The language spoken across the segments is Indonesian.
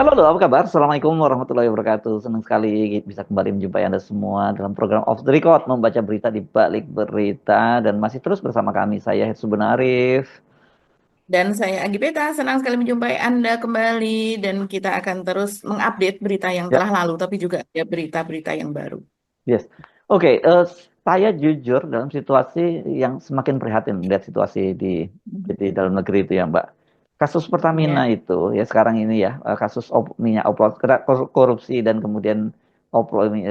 Halo, halo, apa kabar? Assalamualaikum warahmatullahi wabarakatuh. Senang sekali bisa kembali menjumpai Anda semua dalam program Off the Record, membaca berita di balik berita, dan masih terus bersama kami, saya Hitsu Arif. Dan saya Agipeta, senang sekali menjumpai Anda kembali dan kita akan terus mengupdate berita yang Ya, telah lalu, tapi juga ada berita-berita yang baru. yes. Oke, saya jujur dalam situasi yang semakin prihatin melihat situasi di dalam negeri itu ya, Mbak. Kasus Pertamina Ya. itu ya sekarang ini ya, kasus minyak oplos, korupsi dan kemudian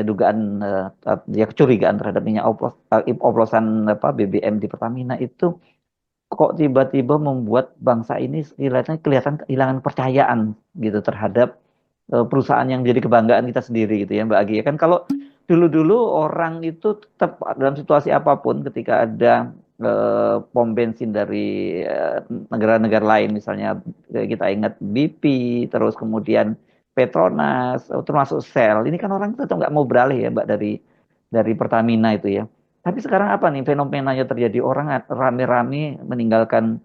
dugaan ya kecurigaan terhadap minyak oplosan apa BBM di Pertamina itu kok tiba-tiba membuat bangsa ini kelihatan kehilangan kepercayaan gitu terhadap perusahaan yang menjadi kebanggaan kita sendiri gitu ya Mbak Agi. Ya kan kalau dulu-dulu orang itu tetap dalam situasi apapun ketika ada pom bensin dari negara-negara lain misalnya kita ingat BP terus kemudian Petronas termasuk Shell ini kan orang tetap nggak mau beralih ya Mbak dari Pertamina itu ya. Tapi sekarang apa nih fenomenanya terjadi orang rame-rame meninggalkan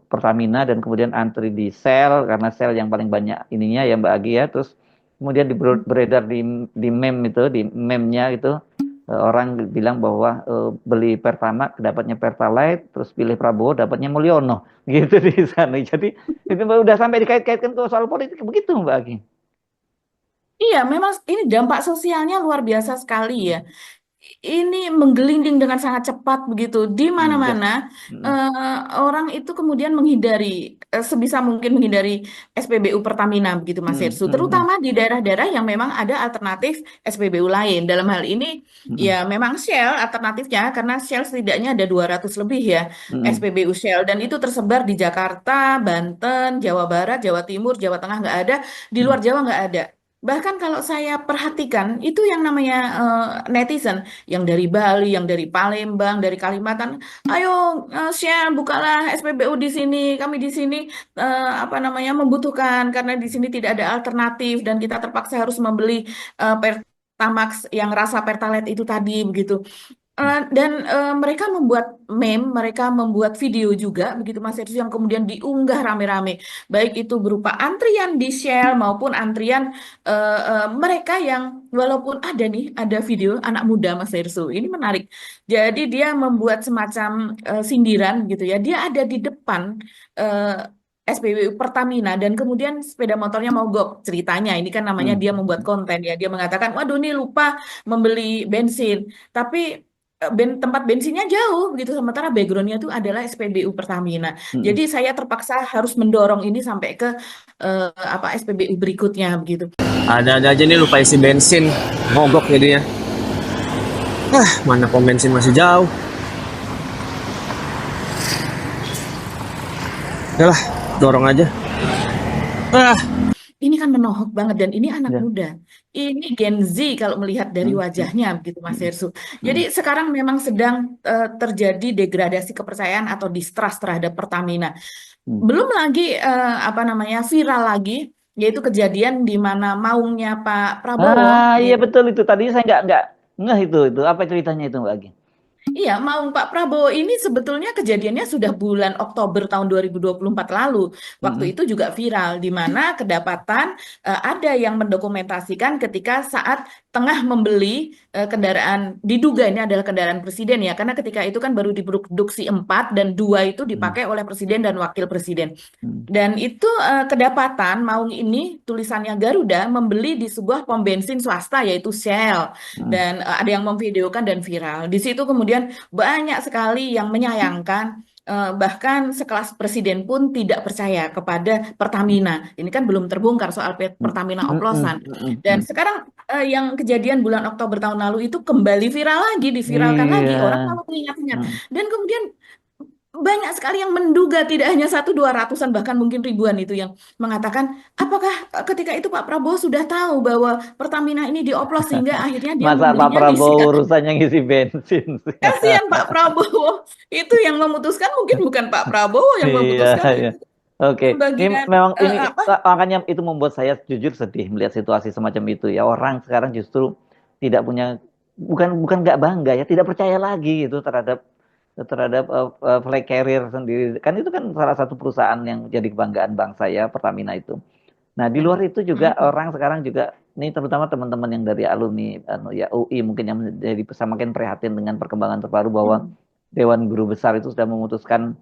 Pertamina dan kemudian antri di Shell karena Shell yang paling banyak ininya ya Mbak Agi ya. Terus kemudian beredar di meme itu di meme-nya itu orang bilang bahwa beli Pertamax dapatnya Pertalite, terus pilih Prabowo dapatnya Mulyono gitu di sana. Jadi itu udah sampai dikait-kaitkan ke soal politik begitu Mbak Agi. Iya, memang ini dampak sosialnya luar biasa sekali ya. Ini menggelinding dengan sangat cepat begitu di Yes. mana-mana. Mm, Orang itu kemudian menghindari sebisa mungkin menghindari SPBU Pertamina begitu Mas mm, Irsu, mm, mm, terutama di daerah-daerah yang memang ada alternatif SPBU lain. Dalam hal ini ya mm, memang Shell alternatifnya karena Shell setidaknya ada 200 lebih ya mm, SPBU Shell dan itu tersebar di Jakarta, Banten, Jawa Barat, Jawa Timur, Jawa Tengah nggak ada, di mm, luar Jawa nggak ada. Bahkan kalau saya perhatikan, itu yang namanya netizen, yang dari Bali, yang dari Palembang, dari Kalimantan, ayo share, bukalah SPBU di sini, kami di sini apa namanya membutuhkan karena di sini tidak ada alternatif dan kita terpaksa harus membeli Pertamax yang rasa Pertalite itu tadi begitu. Dan mereka membuat meme, mereka membuat video juga begitu Mas Hersi yang kemudian diunggah rame-rame, baik itu berupa antrian di Shell maupun antrian mereka yang walaupun ada nih ada video anak muda Mas Hersu, ini menarik. Jadi dia membuat semacam sindiran gitu ya, dia ada di depan SPBU Pertamina dan kemudian sepeda motornya mogok ceritanya. Ini kan namanya mm, dia membuat konten ya, dia mengatakan, waduh ini lupa membeli bensin. Tapi tempat bensinnya jauh begitu sementara backgroundnya itu adalah SPBU Pertamina. mm. Jadi saya terpaksa harus mendorong ini sampai ke apa SPBU berikutnya begitu. Ada-ada aja nih lupa isi bensin, mogok jadinya. Mana pom bensin masih jauh. Yalah, dorong aja. Ah, Ini kan menohok banget dan ini anak Ya. muda. Ini Gen Z kalau melihat dari Mm, mm, wajahnya begitu Mas mm, Hersu. Jadi mm, sekarang memang sedang terjadi degradasi kepercayaan atau distrust terhadap Pertamina. mm. Belum lagi apa namanya viral lagi yaitu kejadian di mana maungnya Pak Prabowo Iya yaitu betul itu. Tadi saya nggak ngeh itu. Apa ceritanya itu Mbak Agi? iya, Maung Pak Prabowo ini sebetulnya kejadiannya sudah bulan Oktober tahun 2024 lalu. Waktu Mm, itu juga viral, di mana kedapatan ada yang mendokumentasikan ketika saat tengah membeli kendaraan, diduga ini adalah kendaraan presiden ya, karena ketika itu kan baru diproduksi 4 dan 2 itu mm, dipakai oleh presiden dan wakil presiden. mm, Dan itu kedapatan Maung ini tulisannya Garuda membeli di sebuah pom bensin swasta yaitu Shell mm, dan ada yang memvideokan dan viral. Di situ kemudian banyak sekali yang menyayangkan bahkan sekelas presiden pun tidak percaya kepada Pertamina. Ini kan belum terbongkar soal mm, Pertamina mm, mm, oplosan. mm, Dan mm. sekarang yang kejadian bulan Oktober tahun lalu itu kembali viral lagi, diviralkan lagi. Orang Iya. kalau mengingat-ingat. Mm. Dan kemudian banyak sekali yang menduga tidak hanya satu dua ratusan bahkan mungkin ribuan itu yang mengatakan apakah ketika itu Pak Prabowo sudah tahu bahwa Pertamina ini dioplos sehingga akhirnya dia Masa Pak membelinya di Prabowo Shell. urusannya ngisi bensin sih? Kasihan Pak Prabowo itu yang memutuskan mungkin bukan Pak Prabowo yang Iya, memutuskan iya. itu Oke, ini sebagian memang ini apa. makanya itu membuat saya jujur sedih melihat situasi semacam itu ya. Orang sekarang justru tidak punya bukan nggak bangga ya, tidak percaya lagi itu terhadap terhadap flag carrier sendiri. Kan itu kan salah satu perusahaan yang jadi kebanggaan bangsa ya, Pertamina itu. Nah, di Ya. luar itu juga Mhm. orang sekarang juga, ini terutama teman-teman yang dari alumni ya UI mungkin yang menjadi semakin prihatin dengan perkembangan terbaru bahwa Mhm. Dewan Guru Besar itu sudah memutuskan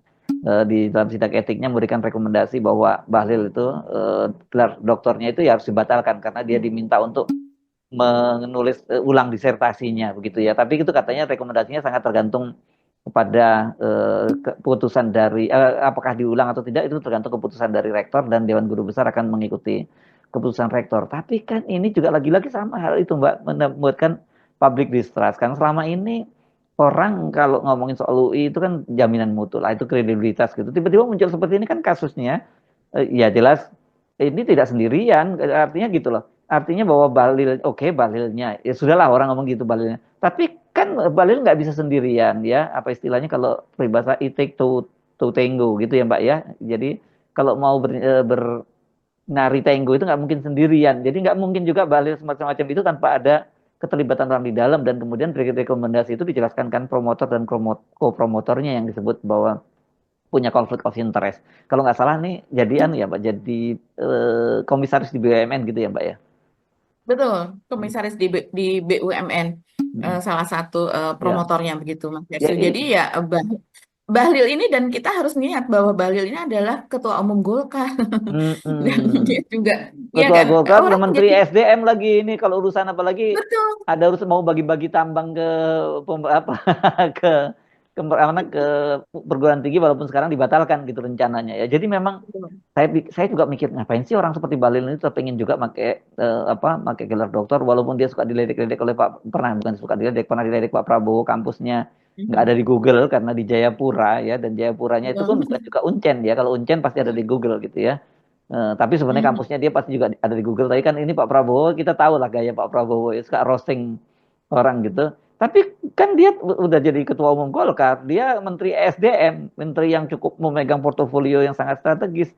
di dalam sidang etiknya memberikan rekomendasi bahwa Bahlil itu gelar doktornya itu ya harus dibatalkan karena dia diminta untuk menulis ulang disertasinya begitu ya. Tapi itu katanya rekomendasinya sangat tergantung kepada keputusan dari apakah diulang atau tidak itu tergantung keputusan dari rektor dan Dewan Guru Besar akan mengikuti keputusan rektor. Tapi kan ini juga lagi-lagi sama hal itu Mbak membuatkan public distrust. Karena selama ini orang kalau ngomongin soal UI itu kan jaminan mutu lah, itu kredibilitas gitu. Tiba-tiba muncul seperti ini kan kasusnya ya jelas ini tidak sendirian, artinya gitu loh. Artinya bahwa Balil, oke Balilnya, ya sudahlah orang ngomong gitu Balilnya. Tapi kan Balil nggak bisa sendirian ya, apa istilahnya kalau peribahasa it take to tango gitu ya Mbak ya. Jadi kalau mau nari tango itu nggak mungkin sendirian. Jadi nggak mungkin juga Balil semacam-macam itu tanpa ada keterlibatan orang di dalam dan kemudian dari rekomendasi itu dijelaskan kan promotor dan co-promotornya yang disebut bahwa punya konflik of interest. Kalau nggak salah nih jadian ya Mbak, jadi komisaris di BUMN gitu ya Mbak ya. Betul, komisaris di BUMN, Mm-mm. salah satu Ya, promotornya begitu Mas ya, Yersu. Jadi ya Bahlil ini, dan kita harus melihat bahwa Bahlil ini adalah ketua umum Golkar dan dia mm-mm. juga, ya Ketua kan, Golkar, orang Menteri jadi SDM lagi ini kalau urusan apalagi betul. ada urusan mau bagi-bagi tambang ke apa ke ke perguruan tinggi walaupun sekarang dibatalkan gitu rencananya ya. Jadi memang saya juga mikir ngapain sih orang seperti Balil ini tetap pengen juga pakai pakai gelar doktor walaupun dia suka diledek-ledek oleh Pak pernah bukan suka diledek pernah diledek Pak Prabowo kampusnya nggak ada Mhm. di Google karena di Jayapura ya dan Jayapuranya itu pun bukan Betul. juga Uncen ya kalau Uncen pasti ada di Google gitu ya. Tapi sebenarnya Mhm. kampusnya dia pasti juga ada di Google. Tapi kan ini Pak Prabowo, kita tahu lah gaya Pak Prabowo, ya, suka roasting orang gitu. Tapi kan dia udah jadi ketua umum Golkar, dia menteri SDM, menteri yang cukup memegang portofolio yang sangat strategis.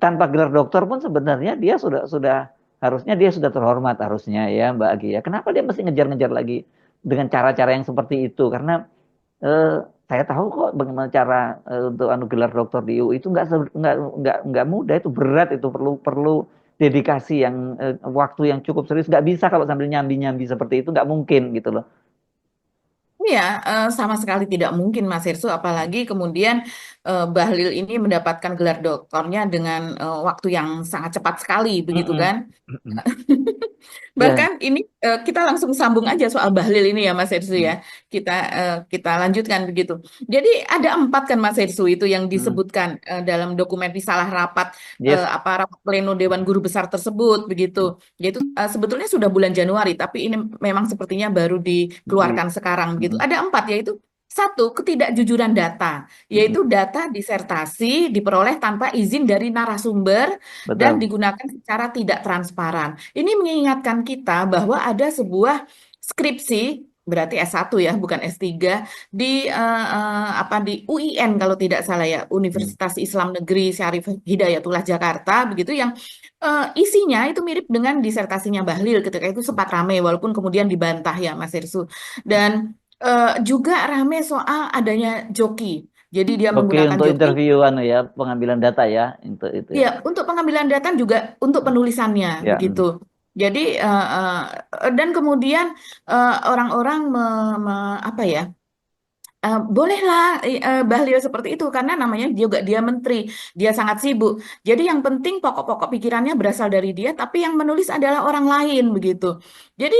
Tanpa gelar doktor pun sebenarnya dia sudah harusnya dia sudah terhormat harusnya ya Mbak Agi ya. Kenapa dia mesti ngejar-ngejar lagi dengan cara-cara yang seperti itu? Karena eh, saya tahu kok bagaimana cara untuk anu gelar doktor di UI itu nggak mudah, itu berat, itu perlu perlu dedikasi yang waktu yang cukup serius, nggak bisa kalau sambil nyambi-nyambi seperti itu, nggak mungkin gitu loh. Iya, sama sekali tidak mungkin Mas Hirsu, apalagi kemudian Bahlil ini mendapatkan gelar doktornya dengan waktu yang sangat cepat sekali, begitu Mm-mm. kan? Mm-mm. Ya, Bahkan ini kita langsung sambung aja soal Bahlil ini ya Mas Hersu mm, ya. Kita lanjutkan begitu. Jadi ada 4 kan Mas Hersu itu yang mm. disebutkan dalam dokumen risalah rapat Yes. rapat pleno Dewan Guru Besar tersebut begitu. Yaitu sebetulnya sudah bulan Januari, tapi ini memang sepertinya baru Di, dikeluarkan sekarang begitu. mm-mm. Ada 4, yaitu satu, ketidakjujuran data, Mm-mm. yaitu data disertasi diperoleh tanpa izin dari narasumber dan Betul. digunakan secara tidak transparan. Ini mengingatkan kita bahwa ada sebuah skripsi, berarti S1 ya, bukan S3, di UIN kalau tidak salah ya, Mm. Universitas Islam Negeri Syarif Hidayatullah Jakarta, begitu, yang isinya itu mirip dengan disertasinya Bahlil ketika itu sempat ramai, walaupun kemudian dibantah ya Mas Irsu. Dan juga ramai soal adanya joki. Jadi dia Oke, menggunakan untuk joki. interview anu ya, pengambilan data ya, itu ya. Ya, untuk pengambilan data juga untuk penulisannya Ya, begitu. Jadi dan kemudian orang-orang apa ya? Bolehlah Bahlil seperti itu karena namanya juga dia menteri, dia sangat sibuk. Jadi yang penting pokok-pokok pikirannya berasal dari dia, tapi yang menulis adalah orang lain begitu. Jadi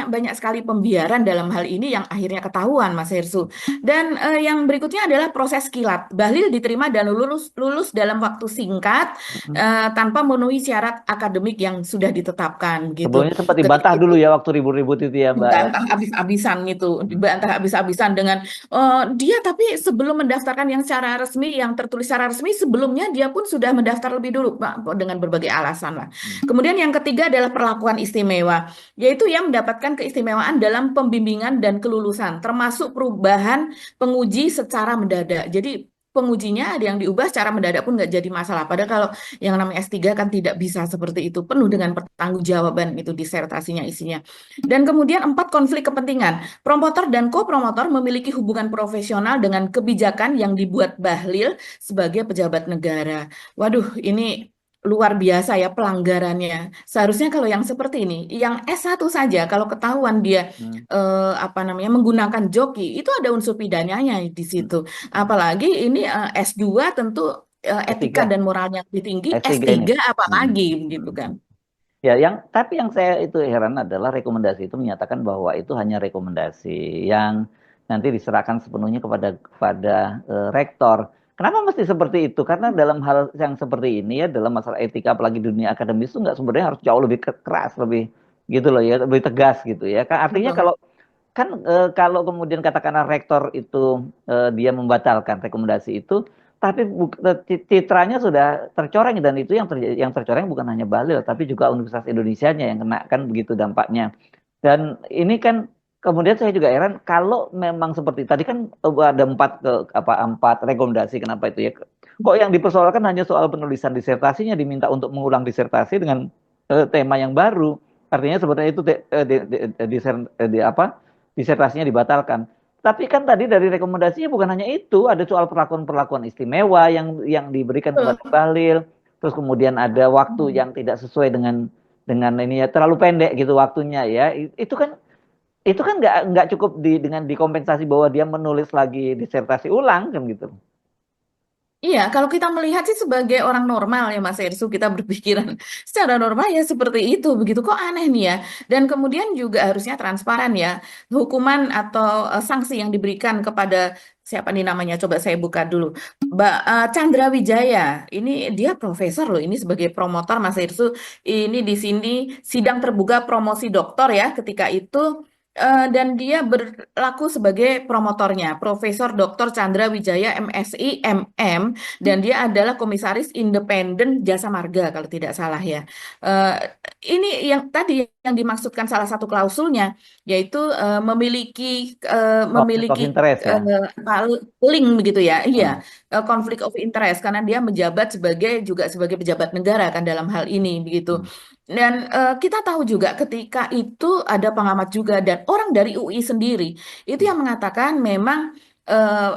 banyak sekali pembiaran dalam hal ini yang akhirnya ketahuan Mas Hersu. Dan yang berikutnya adalah proses kilat. Bahlil diterima dan lulus lulus dalam waktu singkat mm. tanpa memenuhi syarat akademik yang sudah ditetapkan gitu. Sebelumnya sempat Ketika dibantah itu dulu ya waktu ribut-ribut itu ya Mbak ya. dibantah habis-habisan gitu, Mm. dibantah habis-habisan dengan dia, tapi sebelum mendaftarkan yang secara resmi, yang tertulis secara resmi, sebelumnya dia pun sudah mendaftar lebih dulu, Pak, dengan berbagai alasan lah. Mm. Kemudian yang ketiga adalah perlakuan istimewa, yaitu yang mendapatkan keistimewaan dalam pembimbingan dan kelulusan, termasuk perubahan penguji secara mendadak. Jadi pengujinya ada yang diubah secara mendadak pun nggak jadi masalah. Padahal kalau yang namanya S3 kan tidak bisa seperti itu, penuh dengan pertanggungjawaban itu disertasinya isinya. Dan kemudian 4, konflik kepentingan. Promotor dan co-promotor memiliki hubungan profesional dengan kebijakan yang dibuat Bahlil sebagai pejabat negara. Waduh, ini luar biasa ya pelanggarannya. Seharusnya kalau yang seperti ini, yang S1 saja kalau ketahuan dia Hmm. apa namanya menggunakan joki, itu ada unsur pidananya di Hmm. situ. Apalagi ini S2 tentu etika S3, dan moralnya lebih tinggi, S3 ini. S3 Hmm. apalagi begitu Hmm. kan. Ya, tapi yang saya itu heran adalah rekomendasi itu menyatakan bahwa itu hanya rekomendasi yang nanti diserahkan sepenuhnya kepada rektor. Kenapa mesti seperti itu? Karena dalam hal yang seperti ini ya, dalam masalah etika apalagi dunia akademis itu nggak sebenarnya harus jauh lebih keras, lebih gitu loh ya, lebih tegas gitu ya. Kan artinya Betul. kalau kemudian katakanlah rektor itu dia membatalkan rekomendasi itu, tapi citranya sudah tercoreng dan itu yang tercoreng bukan hanya Balil, tapi juga Universitas Indonesianya yang kena kan begitu dampaknya. Dan ini kan kemudian saya juga heran kalau memang seperti tadi kan ada empat rekomendasi kenapa itu ya. Kok yang dipersoalkan hanya soal penulisan disertasinya diminta untuk mengulang disertasi dengan tema yang baru. Artinya sebetulnya itu disertasinya dibatalkan. Tapi kan tadi dari rekomendasinya bukan hanya itu, ada soal perlakuan-perlakuan istimewa yang diberikan kepada Betul. Bahlil, terus kemudian ada waktu yang tidak sesuai dengan ini ya terlalu pendek gitu waktunya ya. Itu kan nggak cukup dengan dikompensasi bahwa dia menulis lagi disertasi ulang kan gitu. Iya, kalau kita melihat sih sebagai orang normal ya Mas Ersu, kita berpikiran secara normal ya seperti itu, begitu kok aneh nih ya. Dan kemudian juga harusnya transparan ya, hukuman atau sanksi yang diberikan kepada siapa nih namanya, coba saya buka dulu. Mbak Chandra Wijaya, ini dia profesor loh, ini sebagai promotor Mas Ersu, ini di sini sidang terbuka promosi doktor ya, ketika itu dan dia berlaku sebagai promotornya, Profesor Dr. Chandra Wijaya MSI MM, dan dia adalah komisaris independen Jasa Marga kalau tidak salah ya. Eh, ini yang tadi yang dimaksudkan salah satu klausulnya, yaitu Konflik of memiliki interest ya. apa, link begitu ya, Hmm. iya, konflik of interest karena dia menjabat juga sebagai pejabat negara kan dalam hal ini begitu. Hmm. Dan kita tahu juga ketika itu ada pengamat juga dan orang dari UI sendiri itu yang mengatakan memang eh,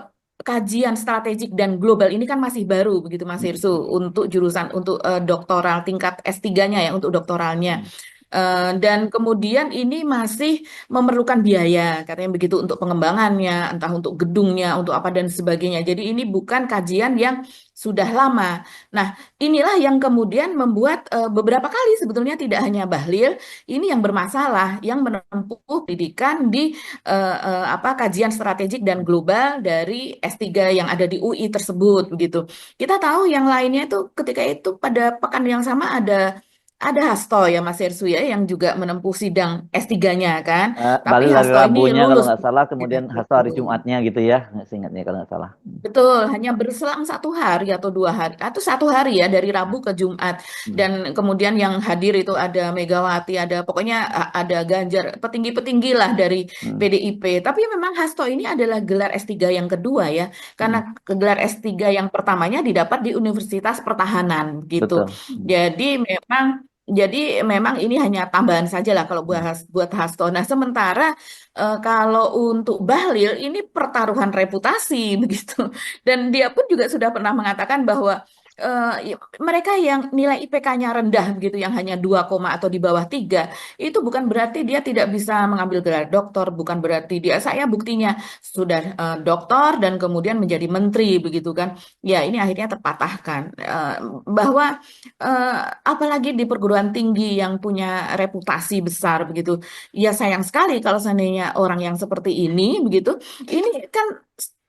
kajian strategik dan global ini kan masih baru begitu Mas Hmm. Hirsu untuk jurusan untuk doktoral tingkat S3-nya ya untuk doktoralnya. Hmm. Dan kemudian ini masih memerlukan biaya, katanya begitu untuk pengembangannya, entah untuk gedungnya, untuk apa dan sebagainya. Jadi ini bukan kajian yang sudah lama. Nah, inilah yang kemudian membuat beberapa kali sebetulnya tidak hanya Bahlil, ini yang bermasalah, yang menempuh pendidikan di apa kajian strategik dan global dari S3 yang ada di UI tersebut begitu. Kita tahu yang lainnya itu ketika itu pada pekan yang sama ada Hasto ya Mas Hersu ya yang juga menempuh sidang S3-nya kan. Tapi Balil hari Hasto ini Rabunya kalau lulus. nggak salah, kemudian Hasto hari Jumatnya gitu ya, nggak seingatnya kalau nggak salah. Betul, hanya berselang 1 hari atau 2 hari, atau 1 hari ya dari Rabu ke Jumat. Hmm. Dan kemudian yang hadir itu ada Megawati, ada pokoknya ada Ganjar, petinggi-petinggi lah dari Hmm. PDIP. Tapi memang Hasto ini adalah gelar S3 yang kedua ya, karena Hmm. gelar S3 yang pertamanya didapat di Universitas Pertahanan gitu. Betul. Hmm. Jadi memang jadi memang ini hanya tambahan saja lah kalau Hmm. buat Hasto. Nah, sementara kalau untuk Bahlil ini pertaruhan reputasi begitu. Dan dia pun juga sudah pernah mengatakan bahwa mereka yang nilai IPK-nya rendah begitu, yang hanya 2, atau di bawah 3, itu bukan berarti dia tidak bisa mengambil gelar doktor, bukan berarti saya buktinya sudah doktor dan kemudian menjadi menteri begitu kan. Ya, ini akhirnya terpatahkan. Bahwa eh, apalagi di perguruan tinggi yang punya reputasi besar begitu. Ya sayang sekali kalau seandainya orang yang seperti ini begitu, ini kan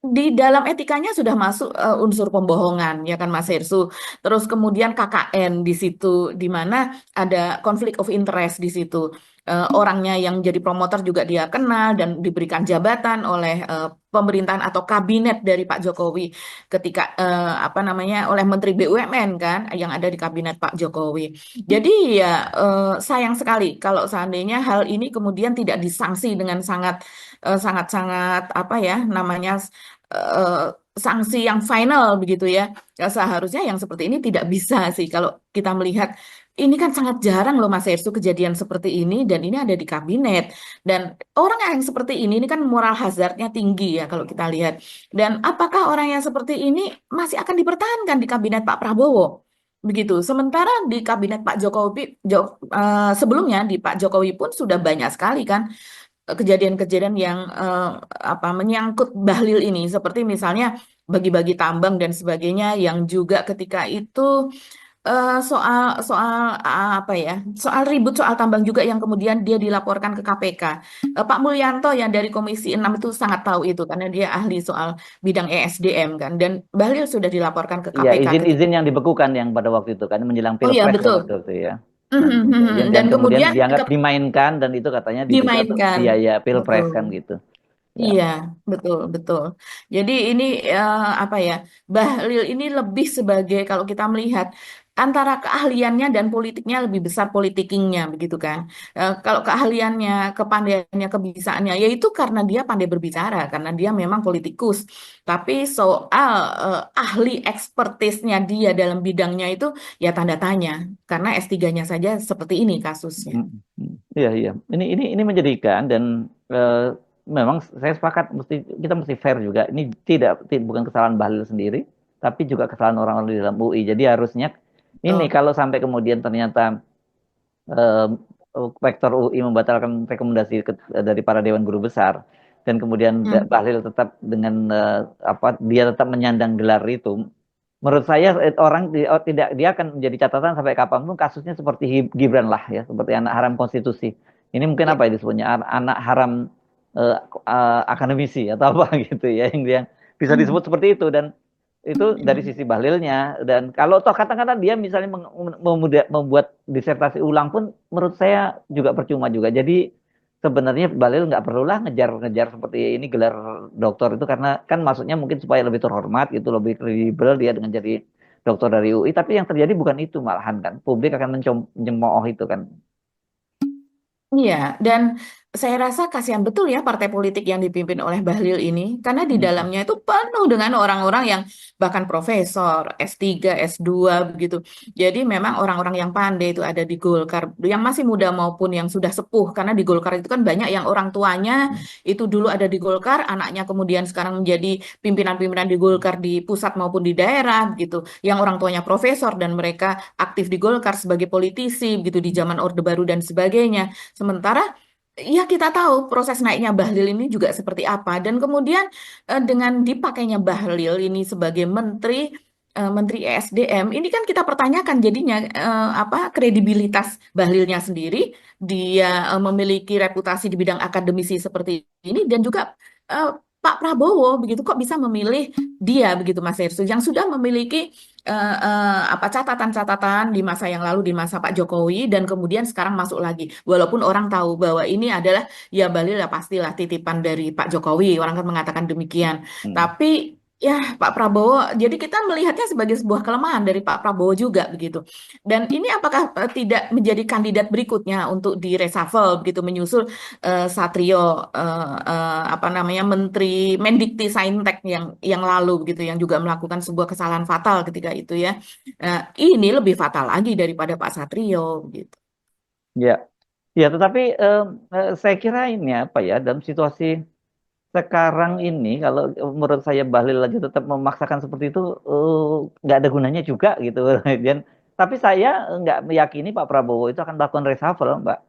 di dalam etikanya sudah masuk unsur pembohongan ya kan Mas Hersu. Terus kemudian KKN di situ di mana ada konflik of interest di situ. Orangnya yang jadi promotor juga dia kenal dan diberikan jabatan oleh pemerintahan atau kabinet dari Pak Jokowi ketika apa namanya oleh Menteri BUMN kan yang ada di kabinet Pak Jokowi. Jadi ya sayang sekali kalau seandainya hal ini kemudian tidak disanksi dengan sangat-sangat apa ya namanya eh, sanksi yang final begitu ya. Ya, seharusnya yang seperti ini tidak bisa sih kalau kita melihat ini kan sangat jarang loh Mas Hersu kejadian seperti ini dan ini ada di kabinet dan orang yang seperti ini kan moral hazardnya tinggi ya kalau kita lihat dan apakah orang yang seperti ini masih akan dipertahankan di kabinet Pak Prabowo? begitu. Sementara di kabinet Pak Jokowi, sebelumnya di Pak Jokowi pun sudah banyak sekali kan kejadian-kejadian yang apa menyangkut Bahlil ini, seperti misalnya bagi-bagi tambang dan sebagainya, yang juga ketika itu soal soal apa ya, soal ribut soal tambang juga yang kemudian dia dilaporkan ke KPK. Pak Mulyanto yang dari Komisi 6 itu sangat tahu itu karena dia ahli soal bidang ESDM kan, dan Bahlil sudah dilaporkan ke Iya, KPK ketika. izin-izin yang dibekukan yang pada waktu itu kan menjelang Oh ya pilpres ya waktu betul. itu ya. Nah, Mhm, gitu. mhm. Dan Dan kemudian kemudian dianggap dimainkan dan itu katanya diduga untuk dimainkan, biaya pilpres betul. kan gitu. Ya. Iya, betul, betul. Jadi ini apa ya, Bahlil ini lebih sebagai kalau kita melihat antara keahliannya dan politiknya lebih besar politikingnya, begitu kan? Kalau keahliannya, kepandaiannya, kebisaannya, yaitu karena dia pandai berbicara, karena dia memang politikus. Tapi soal ahli ekspertisnya dia dalam bidangnya itu ya tanda tanya, karena S3-nya saja seperti ini kasusnya. Mm, mm. Iya, iya. Ini menjadikan dan memang saya sepakat kita mesti fair juga. Ini bukan kesalahan Bahlil sendiri, tapi juga kesalahan orang-orang di dalam UI. Jadi harusnya ini Betul. kalau sampai kemudian ternyata eh, Rektor UI membatalkan rekomendasi dari para Dewan Guru Besar dan kemudian Hmm. Bahlil tetap dengan apa dia tetap menyandang gelar itu. Menurut saya tidak dia akan menjadi catatan sampai kapanpun kasusnya seperti Gibran lah ya, seperti anak haram konstitusi. Ini mungkin Ya. apa ya disebutnya anak haram akademisi atau apa gitu ya yang bisa Hmm. disebut seperti itu dan itu dari sisi Bahlilnya dan kalau toh katakanlah dia misalnya membuat disertasi ulang pun menurut saya juga percuma juga. Jadi sebenarnya Bahlil nggak perlulah ngejar-ngejar seperti ini gelar doktor itu karena kan maksudnya mungkin supaya lebih terhormat gitu, lebih kredibel dia dengan jadi doktor dari UI. Tapi yang terjadi bukan itu malahan kan. Publik akan mencemooh itu kan. Iya, dan saya rasa kasihan betul ya partai politik yang dipimpin oleh Bahlil ini, karena di Hmm. dalamnya itu penuh dengan orang-orang yang bahkan profesor, S3, S2 begitu. Jadi memang orang-orang yang pandai itu ada di Golkar, yang masih muda maupun yang sudah sepuh, karena di Golkar itu kan banyak yang orang tuanya itu dulu ada di Golkar, anaknya kemudian sekarang menjadi pimpinan-pimpinan di Golkar di pusat maupun di daerah gitu, yang orang tuanya profesor dan mereka aktif di Golkar sebagai politisi gitu di zaman Orde Baru dan sebagainya. Sementara ya kita tahu proses naiknya Bahlil ini juga seperti apa dan kemudian dengan dipakainya Bahlil ini sebagai menteri ESDM ini kan kita pertanyakan jadinya apa kredibilitas Bahlilnya sendiri, dia memiliki reputasi di bidang akademisi seperti ini dan juga eh, Pak Prabowo begitu kok bisa memilih dia begitu Mas Hersу yang sudah memiliki apa catatan-catatan di masa yang lalu di masa Pak Jokowi dan kemudian sekarang masuk lagi. Walaupun orang tahu bahwa ini adalah ya Bahlil ya pastilah titipan dari Pak Jokowi, orang kan mengatakan demikian. Hmm. Tapi ya Pak Prabowo, jadi kita melihatnya sebagai sebuah kelemahan dari Pak Prabowo juga begitu. Dan ini apakah tidak menjadi kandidat berikutnya untuk di reshuffle begitu menyusul Satrio apa namanya Menteri Mendikti Saintek yang lalu begitu yang juga melakukan sebuah kesalahan fatal ketika itu ya. Ini lebih fatal lagi daripada Pak Satrio gitu. Ya, ya tetapi saya kira ini apa ya dalam situasi sekarang ini kalau menurut saya Bahlil lagi tetap memaksakan seperti itu nggak ada gunanya juga gitu. Dan tapi saya nggak meyakini Pak Prabowo itu akan melakukan reshuffle, Mbak.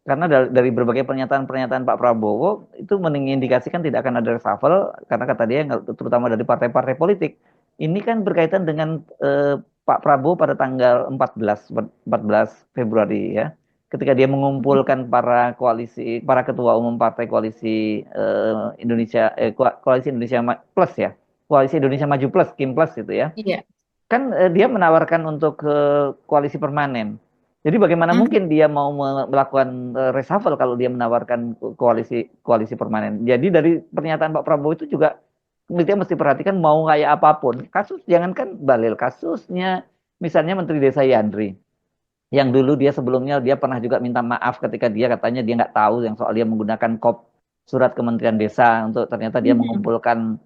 Karena dari berbagai pernyataan-pernyataan Pak Prabowo itu mengindikasikan tidak akan ada reshuffle karena kata dia terutama dari partai-partai politik. Ini kan berkaitan dengan Pak Prabowo pada tanggal 14 Februari ya ketika dia mengumpulkan para ketua umum partai koalisi koalisi Indonesia Plus ya, koalisi Indonesia Maju Plus, Kim Plus itu ya, Iya. kan dia menawarkan untuk koalisi permanen. Jadi bagaimana Mhm. mungkin dia mau melakukan reshuffle kalau dia menawarkan koalisi koalisi permanen. Jadi dari pernyataan Pak Prabowo itu juga kita mesti perhatikan mau kayak apapun. Kasus jangankan Bahlil, kasusnya misalnya Menteri Desa Yandri yang dulu dia sebelumnya dia pernah juga minta maaf ketika dia katanya dia nggak tahu yang soal dia menggunakan surat Kementerian Desa untuk ternyata dia Mhm. mengumpulkan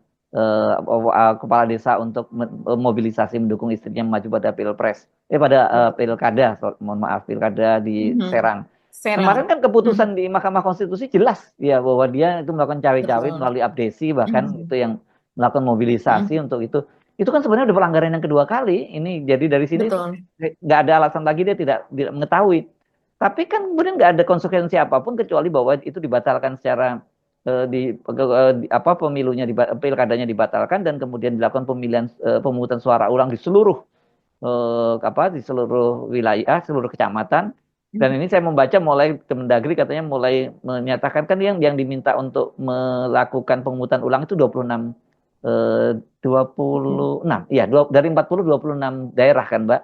kepala desa untuk mobilisasi mendukung istrinya maju pada pilpres pada pilkada mohon maaf pilkada di Mhm. Serang. Kemarin Serang. kan Mhm. keputusan di Mahkamah Konstitusi jelas ya bahwa dia itu melakukan cawe-cawe Betul. melalui abdesi bahkan Mhm. itu yang melakukan mobilisasi Mhm. untuk itu. itu kan sebenarnya udah pelanggaran yang kedua kali. Ini jadi dari sini Betul. nggak ada alasan lagi dia tidak mengetahui. Tapi kan kemudian nggak ada konsekuensi apapun kecuali bahwa itu dibatalkan secara pemilunya pilkadanya dibatalkan dan kemudian dilakukan pemungutan suara ulang di seluruh di seluruh wilayah, seluruh kecamatan. Dan ini saya membaca mulai Kemendagri katanya mulai menyatakan kan yang diminta untuk melakukan pemungutan ulang itu 26 ya dari 40 26 daerah kan Mbak.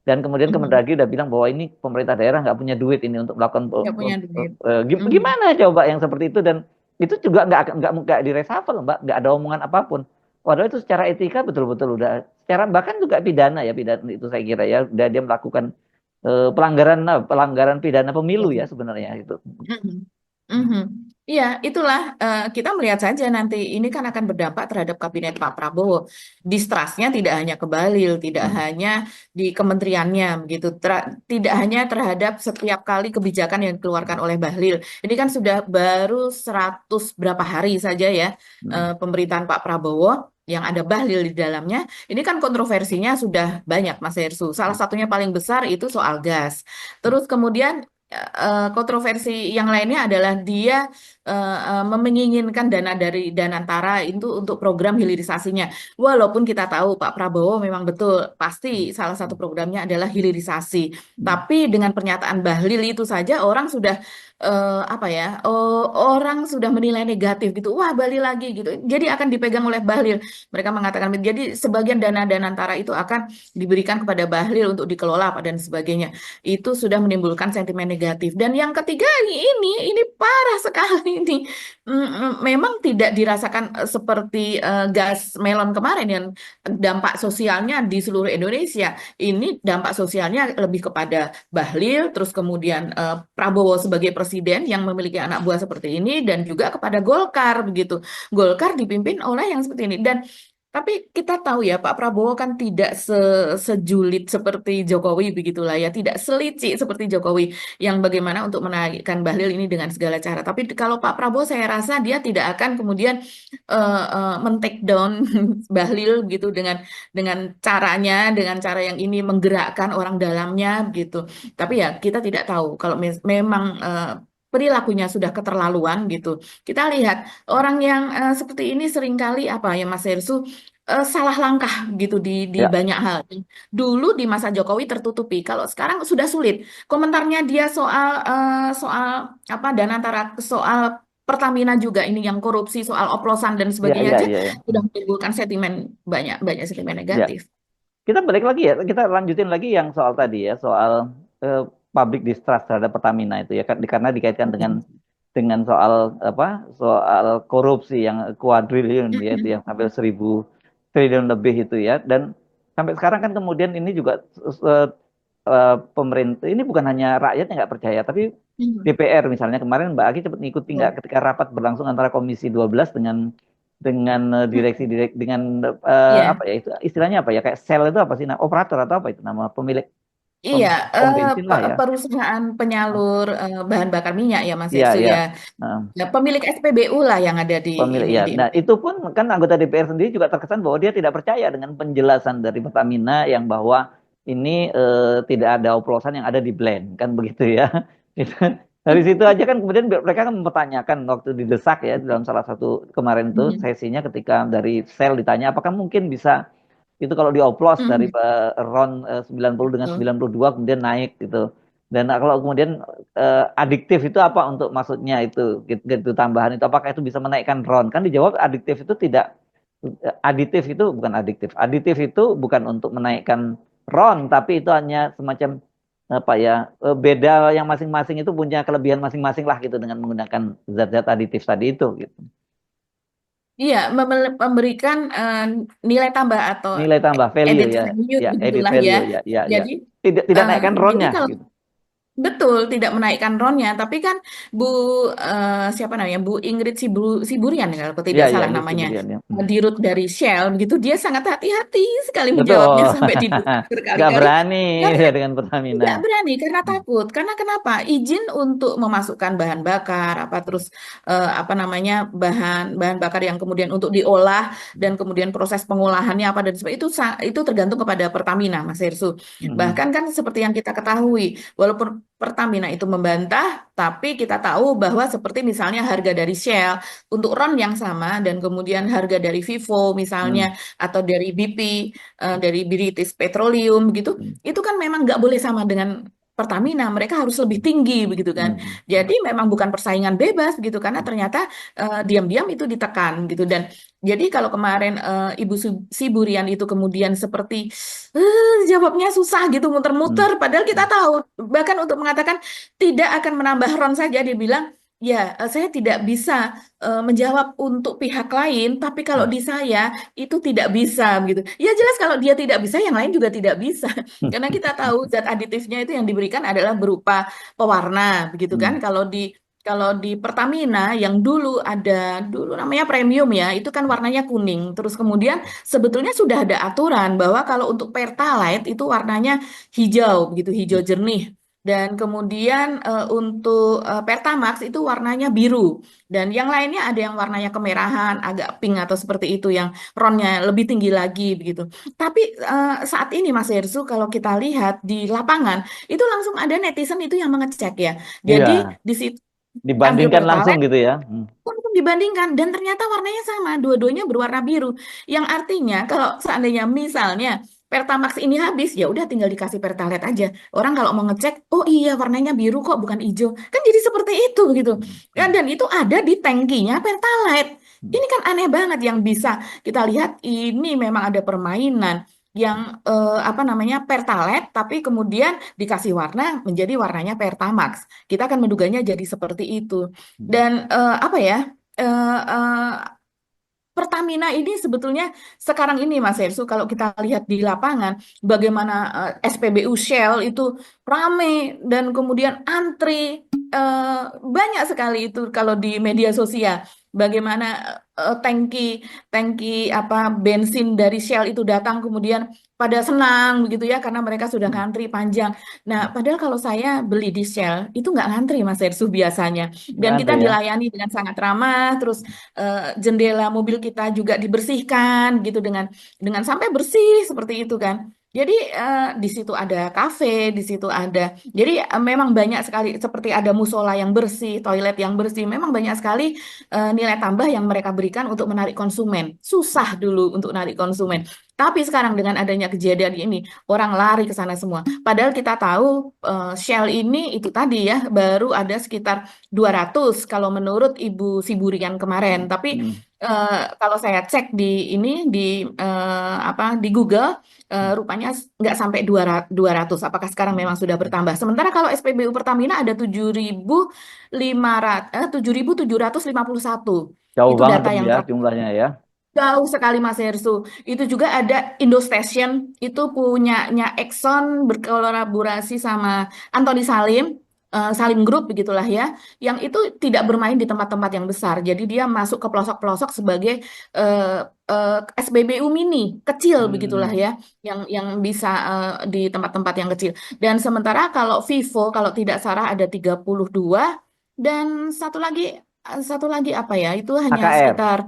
Dan kemudian Kemendagri udah bilang bahwa ini pemerintah daerah nggak punya duit ini untuk melakukan Nggak punya duit. gimana coba yang seperti itu, dan itu juga nggak diresafel Mbak, nggak ada omongan apapun. Padahal itu secara etika betul-betul udah, secara bahkan juga pidana itu saya kira ya, udah dia melakukan pelanggaran pidana pemilu ya sebenarnya itu. Mhm. Mhm. Iya, itulah kita melihat saja nanti ini kan akan berdampak terhadap kabinet Pak Prabowo. Distrustnya tidak hanya ke Bahlil, tidak hanya di kementeriannya, begitu, tidak hanya terhadap setiap kali kebijakan yang dikeluarkan oleh Bahlil. Ini kan sudah baru 100 berapa hari saja ya pemerintahan Pak Prabowo yang ada Bahlil di dalamnya. Ini kan kontroversinya sudah banyak, Mas Hersu. Salah satunya paling besar itu soal gas. Terus kemudian kontroversi yang lainnya adalah dia menginginkan dana dari Danantara itu untuk program hilirisasinya. Walaupun kita tahu Pak Prabowo memang betul pasti salah satu programnya adalah hilirisasi. Tapi dengan pernyataan Bahlil itu saja orang sudah orang sudah menilai negatif gitu. Wah, Bahlil lagi gitu. Jadi akan dipegang oleh Bahlil. Mereka mengatakan jadi sebagian dana Danantara itu akan diberikan kepada Bahlil untuk dikelola dan sebagainya. Itu sudah menimbulkan sentimen negatif. Dan yang ketiga ini parah sekali ini. Memang tidak dirasakan seperti gas melon kemarin yang dampak sosialnya di seluruh Indonesia. Ini dampak sosialnya lebih kepada Bahlil, terus kemudian Prabowo sebagai presiden yang memiliki anak buah seperti ini, dan juga kepada Golkar begitu. Golkar dipimpin oleh yang seperti ini. Dan tapi kita tahu ya Pak Prabowo kan tidak sejulit seperti Jokowi begitulah ya, tidak selicik seperti Jokowi yang bagaimana untuk menaikkan Bahlil ini dengan segala cara. Tapi kalau Pak Prabowo saya rasa dia tidak akan kemudian men-take down Bahlil begitu dengan caranya, dengan cara yang ini menggerakkan orang dalamnya begitu. Tapi ya kita tidak tahu kalau memang perilakunya sudah keterlaluan gitu. Kita lihat orang yang seperti ini seringkali apa ya Mas Hersu salah langkah gitu di Ya, banyak hal. Dulu di masa Jokowi tertutupi, kalau sekarang sudah sulit. Komentarnya dia soal apa Danantara, soal Pertamina juga ini yang korupsi, soal oplosan dan ya, sebagainya ya, aja ya, ya. sudah menimbulkan sentimen banyak banyak sentimen Ya. negatif. Kita balik lagi ya, kita lanjutin lagi yang soal tadi ya, soal public distrust terhadap Pertamina itu ya, karena dikaitkan dengan soal korupsi yang kuadriliun ya, itu yang sampai 1.000 triliun lebih itu ya. Dan sampai sekarang kan kemudian ini juga pemerintah ini bukan hanya rakyat yang nggak percaya, tapi DPR misalnya kemarin Mbak Aki cepat ngikuti nggak ketika rapat berlangsung antara Komisi 12 dengan dengan Iya. apa ya itu istilahnya apa ya, kayak sel itu apa sih, operator atau apa itu nama pemilik Iya, pom bensin lah ya. perusahaan penyalur bahan bakar minyak ya Mas Iya, Hersu iya. ya. Nah, Ya, pemilik SPBU lah yang ada di pemilik ini ya. di Nah, itu pun kan anggota DPR sendiri juga terkesan bahwa dia tidak percaya dengan penjelasan dari Pertamina yang bahwa ini tidak ada oplosan yang ada di blend kan begitu ya. Itu kan, dari situ aja kan kemudian mereka kan mempertanyakan waktu didesak ya dalam salah satu kemarin itu sesinya, ketika dari sel ditanya apakah mungkin bisa itu kalau dioplos dari RON 90 dengan Betul. 92 kemudian naik gitu. Dan kalau kemudian adiktif itu apa untuk maksudnya gitu tambahan itu, apakah itu bisa menaikkan RON? Kan dijawab adiktif itu tidak, aditif itu bukan adiktif. Aditif itu bukan untuk menaikkan RON, tapi itu hanya semacam apa ya, beda yang masing-masing itu punya kelebihan masing-masing lah gitu dengan menggunakan zat-zat aditif tadi itu gitu. Iya, memberikan nilai tambah atau Nilai tambah value added ya, value ya edit begitulah ya. value ya, ya, ya. Jadi Tidak eh, naikkan jadi RON-nya kalau gitu. Betul, tidak menaikkan ronnya, tapi kan Bu siapa namanya Bu Ingrid Siburian kalau aku Iya, tidak iya, salah Lucy namanya, Brian ya. di Rut dari Shell begitu dia sangat hati-hati sekali menjawabnya Betul. sampai di Nggak berkali-kali berani karena ya dengan Pertamina. tidak berani karena Hmm. takut. Karena kenapa? Izin untuk memasukkan bahan bakar apa terus apa namanya bahan bahan bakar yang kemudian untuk diolah dan kemudian proses pengolahannya apa dan sebagainya itu itu tergantung kepada Pertamina, Mas Hersu. Hmm. Bahkan kan seperti yang kita ketahui, walaupun Pertamina itu membantah, tapi kita tahu bahwa seperti misalnya harga dari Shell untuk RON yang sama dan kemudian harga dari Vivo Hmm. misalnya atau dari BP dari British Petroleum begitu Hmm. itu kan memang nggak boleh sama dengan Pertamina, mereka harus lebih tinggi begitu kan. Hmm. Jadi memang bukan persaingan bebas begitu karena ternyata diam-diam itu ditekan gitu dan jadi kalau kemarin Ibu Siburian itu kemudian seperti jawabnya susah gitu Hmm. muter-muter padahal kita tahu bahkan untuk mengatakan tidak akan menambah ron saja dia bilang ya saya tidak bisa menjawab untuk pihak lain tapi kalau Hmm. di saya itu tidak bisa begitu. Ya jelas kalau dia tidak bisa, yang lain juga tidak bisa. Karena kita tahu zat aditifnya itu yang diberikan adalah berupa pewarna, begitu Hmm. kan? Kalau di Pertamina yang dulu ada dulu namanya premium ya, itu kan warnanya kuning. Terus kemudian sebetulnya sudah ada aturan bahwa kalau untuk Pertalite itu warnanya hijau, begitu hijau jernih. Dan kemudian untuk Pertamax itu warnanya biru. Dan yang lainnya ada yang warnanya kemerahan, agak pink atau seperti itu yang ronnya lebih tinggi lagi begitu. Tapi saat ini Mas Hersu kalau kita lihat di lapangan itu langsung ada netizen itu yang mengecek ya. Jadi Iya, di situ ambil dibandingkan langsung Pertalite gitu ya. Hmm. untuk dibandingkan dan ternyata warnanya sama, dua-duanya berwarna biru. Yang artinya kalau seandainya misalnya Pertamax ini habis, ya udah tinggal dikasih Pertalite aja. Orang kalau mau ngecek, oh iya warnanya biru kok bukan hijau. Kan jadi seperti itu gitu. Hmm. Dan itu ada di tangkinya Pertalite. Hmm. Ini kan aneh banget yang bisa kita lihat ini memang ada permainan yang apa namanya Pertalite tapi kemudian dikasih warna menjadi warnanya Pertamax. Kita akan menduganya jadi seperti itu. Hmm. Dan apa ya? eh, eh, Pertamina ini sebetulnya sekarang ini Mas Hersu kalau kita lihat di lapangan bagaimana SPBU Shell itu rame dan kemudian antri banyak sekali itu kalau di media sosial bagaimana tangki tangki apa bensin dari Shell itu datang kemudian pada senang begitu ya karena mereka sudah Hmm. ngantri panjang. Nah, padahal kalau saya beli di Shell itu nggak ngantri Mas Hersu biasanya Nggak dan kita antri ya. dilayani dengan sangat ramah terus jendela mobil kita juga dibersihkan gitu dengan sampai bersih seperti itu kan. Jadi di situ ada kafe, di situ ada. Jadi memang banyak sekali seperti ada musola yang bersih, toilet yang bersih. Memang banyak sekali nilai tambah yang mereka berikan untuk menarik konsumen. Susah dulu untuk menarik konsumen. Tapi sekarang dengan adanya kejadian ini, orang lari ke sana semua. Padahal kita tahu Shell ini itu tadi ya baru ada sekitar 200 kalau menurut Ibu Siburian kemarin. Tapi Hmm. kalau saya cek di ini di apa di Google rupanya nggak sampai 200. Apakah sekarang memang sudah bertambah? Sementara kalau SPBU Pertamina ada 7.751. Jauh Itu banget data tuh yang ya terakhir. jumlahnya ya. Jauh sekali Mas Hersu. Itu juga ada Indostation, itu punyanya Exxon berkolaborasi sama Anthony Salim, Salim Group begitulah ya, yang itu tidak bermain di tempat-tempat yang besar. Jadi dia masuk ke pelosok-pelosok sebagai eh, SBBU mini, kecil begitulah Hmm. ya, yang bisa di tempat-tempat yang kecil. Dan sementara kalau Vivo kalau tidak salah ada 32 dan satu lagi apa ya? Itu hanya AKR. sekitar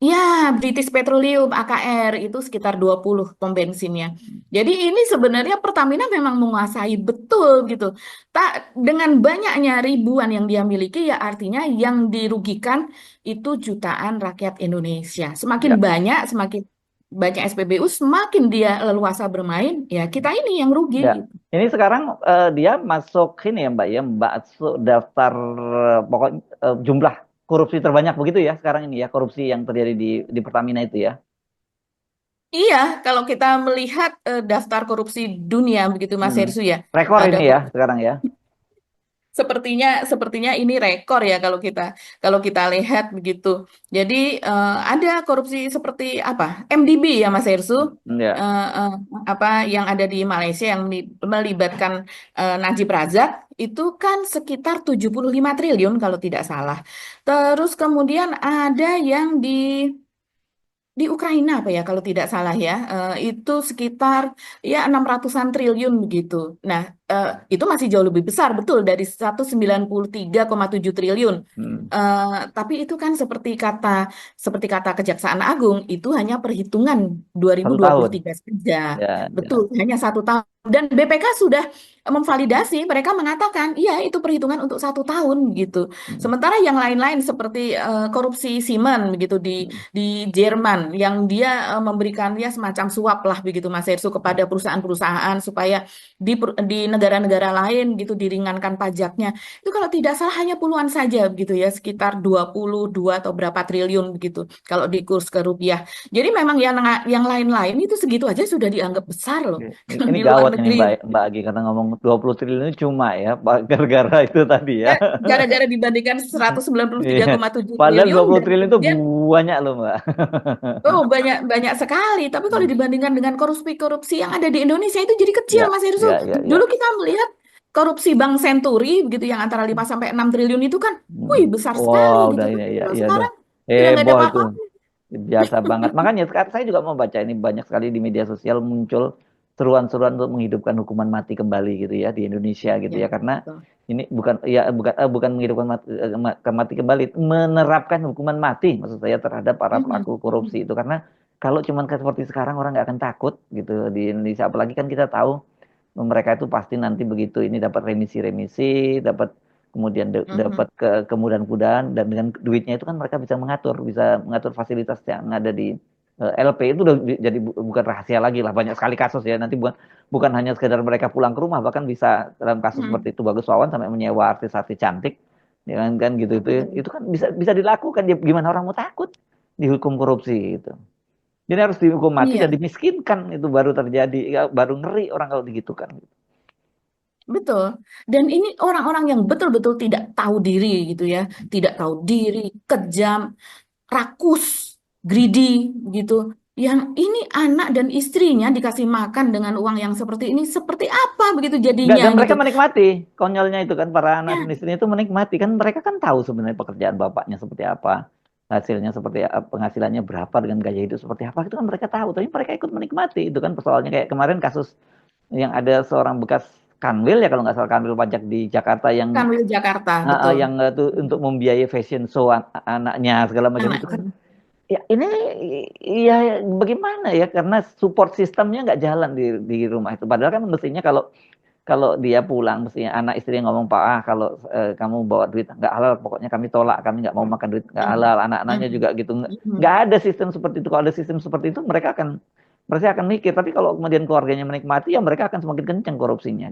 ya, British Petroleum AKR itu sekitar 20 pom bensinnya. Jadi ini sebenarnya Pertamina memang menguasai betul gitu. Tak dengan banyaknya ribuan yang dia miliki ya artinya yang dirugikan itu jutaan rakyat Indonesia. Semakin Ya. semakin banyak SPBU, semakin dia leluasa bermain, ya kita ini yang rugi Ya. gitu. Ini sekarang dia masuk ini ya Mbak ya, masuk daftar pokok jumlah korupsi terbanyak begitu ya sekarang ini ya, korupsi yang terjadi di Pertamina itu ya. Iya, kalau kita melihat daftar korupsi dunia begitu Mas Hmm. Hersu ya, Rekor ada ini ya sekarang ya. Sepertinya ini rekor ya kalau kita lihat begitu. Jadi ada korupsi seperti apa? MDB ya Mas Hersu, Ya, Eh, eh, apa yang ada di Malaysia yang melibatkan Najib Razak itu kan sekitar 75 triliun kalau tidak salah. Terus kemudian ada yang di Ukraina apa ya kalau tidak salah ya, itu sekitar ya 600-an triliun begitu. Nah, itu masih jauh lebih besar betul dari 193,7 triliun. hmm. Tapi itu kan seperti kata Kejaksaan Agung itu hanya perhitungan 1 tahun. 2023 saja. Ya, Betul, ya. hanya 1 tahun. Dan BPK sudah memvalidasi, mereka mengatakan, iya itu perhitungan untuk 1 tahun gitu. Hmm, Sementara yang lain-lain seperti korupsi Siemens begitu hmm, di Jerman yang dia memberikan ya semacam suap lah begitu Mas Hersu kepada perusahaan-perusahaan supaya di negara-negara lain gitu diringankan pajaknya. Itu kalau tidak salah hanya puluhan saja begitu ya, sekitar 22 atau berapa triliun begitu kalau di kurs ke rupiah. Jadi memang yang lain-lain itu segitu aja sudah dianggap besar loh oke. Ini di luar gawat ini negeri. Mbak Agi karena ngomong 20 triliun itu cuma ya Pak, gara-gara itu tadi ya. Ya, gara-gara dibandingkan Iya. 193,7 Padahal triliun 20 dan triliun itu kemudian banyak loh Mbak. oh banyak banyak sekali. Tapi kalau Hmm. dibandingkan dengan korupsi-korupsi yang ada di Indonesia itu jadi kecil Ya, Mas Hersul. ya, ya, Dulu ya. kita melihat korupsi Bank Senturi begitu yang antara 5 sampai 6 triliun itu kan, Hmm. wih besar sekali Wow, gitu. udah ini Tapi ya, kalau iya udah sekarang sudah nggak ada heboh itu. apa-apa. Biasa banget. Makanya sekarang saya juga mau baca ini banyak sekali di media sosial muncul seruan-seruan untuk menghidupkan hukuman mati kembali gitu ya di Indonesia gitu Ya, ya karena betul. ini bukan menghidupkan mati kembali, menerapkan hukuman mati maksud saya terhadap para pelaku Mhm. korupsi itu karena kalau cuman kayak seperti sekarang orang nggak akan takut gitu di Indonesia apalagi kan kita tahu mereka itu pasti nanti begitu ini dapat remisi-remisi, dapat kemudian dapat Mhm. kemudahan-kemudahan dan dengan duitnya itu kan mereka bisa mengatur fasilitas yang ada di LP itu udah jadi bukan rahasia lagi lah banyak sekali kasus ya nanti bukan bukan hanya sekedar mereka pulang ke rumah bahkan bisa dalam kasus Mhm. seperti itu Bagus Wawan sampai menyewa artis-artis cantik ya kan gitu Betul. itu kan bisa bisa dilakukan ya, gimana orang mau takut dihukum korupsi gitu. Jadi harus dihukum mati dan Iya, dimiskinkan itu baru terjadi ya, baru ngeri orang kalau digitukan. betul. Dan ini orang-orang yang betul-betul tidak tahu diri gitu ya, tidak tahu diri, kejam, rakus, greedy gitu. Yang ini anak dan istrinya dikasih makan dengan uang yang seperti ini, seperti apa begitu Enggak, jadinya dan gitu. mereka menikmati. Konyolnya itu kan para anak Ya, dan istrinya itu menikmati kan mereka kan tahu sebenarnya pekerjaan bapaknya seperti apa, hasilnya seperti apa, penghasilannya berapa dengan gaya hidup seperti apa itu kan mereka tahu, tapi mereka ikut menikmati. Itu kan persoalannya kayak kemarin kasus yang ada seorang bekas kanwil ya kalau nggak salah kanwil pajak di Jakarta Kanwil Jakarta, betul. yang tuh untuk membiayai fashion show anaknya segala macam itu kan. Anaknya. Ya ini ya bagaimana ya karena support sistemnya nggak jalan di rumah itu. Padahal kan mestinya kalau kalau dia pulang mestinya anak istrinya ngomong Pak kalau kamu bawa duit nggak halal pokoknya kami tolak kami nggak mau makan duit nggak halal Mhm. anak-anaknya juga Mhm. gitu nggak Mhm. ada sistem seperti itu kalau ada sistem seperti itu mereka akan mikir tapi kalau kemudian keluarganya menikmati ya mereka akan semakin kencang korupsinya.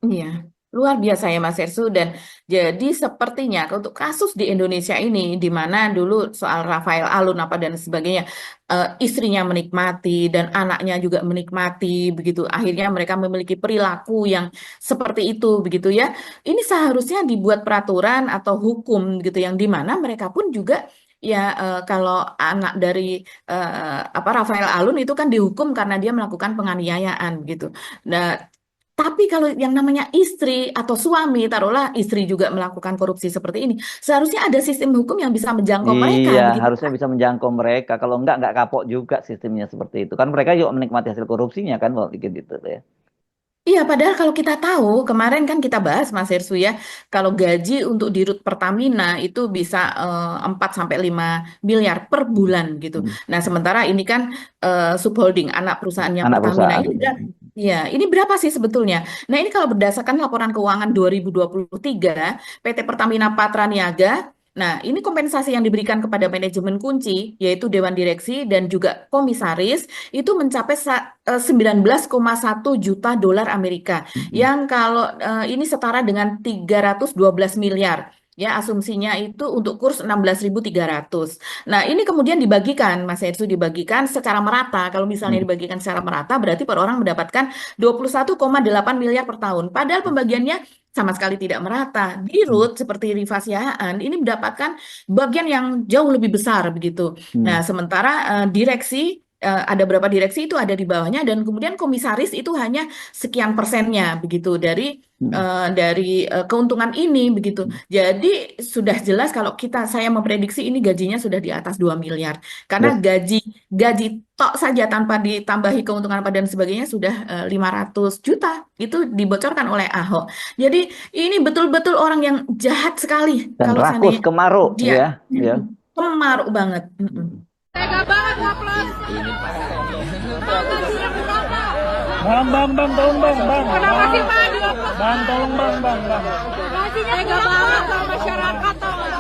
Iya, luar biasa ya Mas Hersu. Dan jadi sepertinya untuk kasus di Indonesia ini, di mana dulu soal Rafael Alun apa dan sebagainya, istrinya menikmati dan anaknya juga menikmati, begitu. Akhirnya mereka memiliki perilaku yang seperti itu, begitu ya. Ini seharusnya dibuat peraturan atau hukum, gitu, yang di mana mereka pun juga ya kalau anak dari apa Rafael Alun itu kan dihukum karena dia melakukan penganiayaan, gitu. Nah, tapi kalau yang namanya istri atau suami, taruhlah istri juga melakukan korupsi seperti ini, seharusnya ada sistem hukum yang bisa menjangkau mereka, Iya, begitu harusnya kan? bisa menjangkau mereka. Kalau nggak kapok juga sistemnya seperti itu. Kan mereka juga menikmati hasil korupsinya kan kalau bikin gitu ya. Iya, padahal kalau kita tahu, kemarin kan kita bahas Mas Hersu ya, kalau gaji untuk di Rut Pertamina itu bisa 4 sampai 5 miliar per bulan gitu. Hmm. Nah, sementara ini kan subholding, anak perusahaannya Anak Pertamina perusahaan. ini berapa? Ya, ini berapa sih sebetulnya? Nah, ini kalau berdasarkan laporan keuangan 2023 PT Pertamina Patraniaga. Nah, ini kompensasi yang diberikan kepada manajemen kunci, yaitu Dewan Direksi dan juga Komisaris, itu mencapai 19,1 juta dolar Amerika. Hmm. Yang kalau ini setara dengan 312 miliar. Ya, asumsinya itu untuk kurs 16.300. Nah, ini kemudian dibagikan, Mas Hersu, dibagikan secara merata. Kalau misalnya Hmm. dibagikan secara merata, berarti per orang mendapatkan 21,8 miliar per tahun. Padahal pembagiannya sama sekali tidak merata. Di Hmm. Root, seperti Rivasiaan, ini mendapatkan bagian yang jauh lebih besar begitu. Hmm. Nah, sementara direksi, ada berapa direksi itu ada di bawahnya, dan kemudian komisaris itu hanya sekian persennya begitu dari keuntungan ini begitu. Jadi sudah jelas kalau saya memprediksi ini gajinya sudah di atas 2 miliar. Karena Yes. gaji tok saja tanpa ditambahi keuntungan apa dan sebagainya sudah 500 juta. Itu dibocorkan oleh Ahok. Jadi ini betul-betul orang yang jahat sekali Dan kalau rakus seandainya kemaruk dia ya. kemaruk banget. Tega banget ngupload. Gajinya berapa? Bang, tolong bang. Kenapa sih Pak diupload? Bang, tolong bang. Gajinya kurang banget sama masyarakat tau nggak?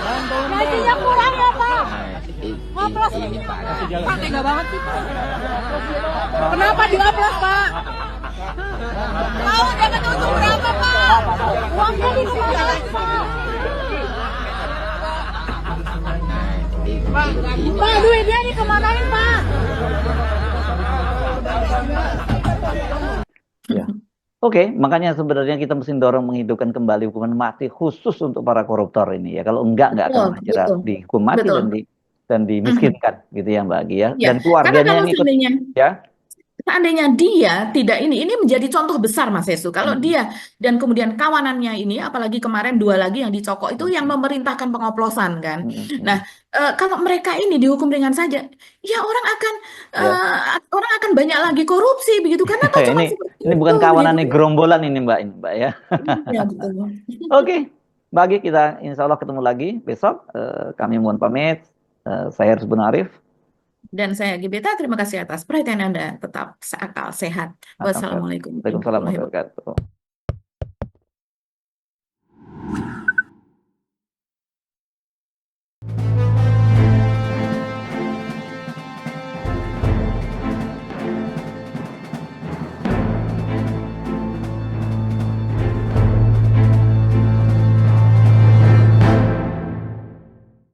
Bang, tolong bang. Gajinya kurang ya Pak. Ngupload. Pak tega banget sih Pak. Kenapa diupload Pak? Tahu dapat untung berapa Pak? Uangnya dikemanain Pak? Pak, duitnya dikemanain Pak? Ya. Oke, makanya sebenarnya kita mesti dorong menghidupkan kembali hukuman mati khusus untuk para koruptor ini ya. Kalau enggak akan Betul. dihukum mati Betul. dan dimiskinkan gitu ya Mbak Agi ya. Ya, Dan keluarganya karena kalau yang ikut ya. seandainya dia tidak ini menjadi contoh besar Mas Yesu. Kalau dia dan kemudian kawanannya ini, apalagi kemarin 2 lagi yang dicokok itu yang memerintahkan pengoplosan kan. Nah, kalau mereka ini dihukum ringan saja, ya orang akan banyak lagi korupsi begitu karena kok cuma seperti ini itu. bukan kawanan gitu. gerombolan ini Mbak ya. Ya, betul. Oke, Mbak Agi, kita insya Allah ketemu lagi besok. Kami mohon pamit. Saya Hersbun Arif. Dan saya Gibeta, terima kasih atas perhatian Anda. Tetap seakal sehat. Wassalamualaikum Waalaikumsalam warahmatullahi wabarakatuh.